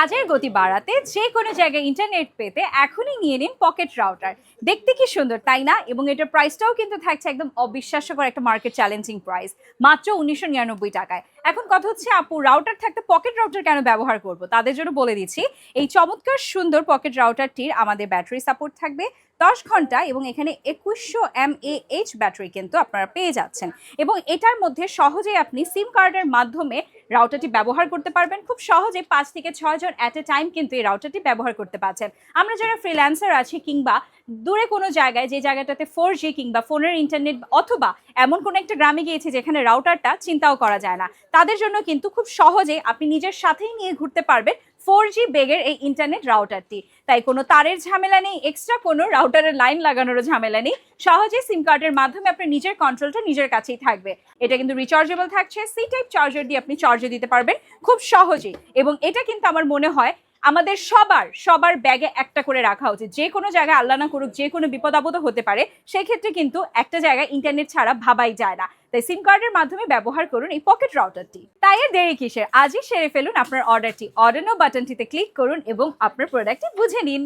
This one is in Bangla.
কাজের গতি বাড়াতে যে কোনো জায়গায় ইন্টারনেট পেতে এখনই নিয়ে নিন পকেট রাউটার। দেখতে কি সুন্দর তাই না? এবং এটার প্রাইসটাও কিন্তু থাকছে একদম অবিশ্বাস্যকর একটা মার্কেট চ্যালেঞ্জিং প্রাইস, মাত্র 1999 টাকায়। এখন কথা হচ্ছে, আপু রাউটার থাকতে পকেট রাউটার কেন ব্যবহার করব? তাদের জন্য বলে দিচ্ছি, এই চমৎকার সুন্দর পকেট রাউটারটির আমাদের ব্যাটারি সাপোর্ট থাকবে 10 ঘন্টা, এবং এখানে 2100 mAh ব্যাটারি কিন্তু আপনারা পেয়ে যাচ্ছেন। এবং এটার মধ্যে সহজেই আপনি সিম কার্ডের মাধ্যমে রাউটারটি ব্যবহার করতে পারবেন। খুব সহজে 5 থেকে 6 জন অ্যাট এ টাইম কিন্তু এই রাউটারটি ব্যবহার করতে পারছেন। আমরা যারা ফ্রিল্যান্সার আছি, কিংবা দূরে কোনো জায়গায়, যে জায়গাটাতে 4G কিংবা ফোনের ইন্টারনেট, অথবা এমন কোনো একটা গ্রামে গিয়েছি যেখানে রাউটারটা চিন্তাও করা যায় না, তাদের জন্য কিন্তু খুব সহজে আপনি নিজের সাথেই নিয়ে ঘুরতে পারবেন 4G বেগের এই ইন্টারনেট রাউটারটি। তাই কোনো তারের ঝামেলা নেই, এক্সট্রা কোনো রাউটারের লাইন লাগানোরও ঝামেলা নেই। সহজে সিম কার্ডের মাধ্যমে আপনার নিজের কন্ট্রোলটা নিজের কাছেই থাকবে। এটা কিন্তু রিচার্জেবল থাকছে, সি টাইপ চার্জার দিয়ে আপনি চার্জে দিতে পারবেন খুব সহজেই। এবং এটা কিন্তু আমার মনে হয় আমাদের সবার ব্যাগে একটা করে রাখা উচিত। যে কোনো জায়গায় আল্লাহ না করুক যে কোনো বিপদ আপদ হতে পারে, সেক্ষেত্রে কিন্তু একটা জায়গায় ইন্টারনেট ছাড়া ভাবাই যায় না। তাই সিম কার্ডের মাধ্যমে ব্যবহার করুন এই পকেট রাউটারটি। তাই এর দেরি কিসের? আজই সেরে ফেলুন আপনার অর্ডারটি। অর্ডার নাও বাটনটিতে ক্লিক করুন এবং আপনার প্রোডাক্টটি বুঝে নিন।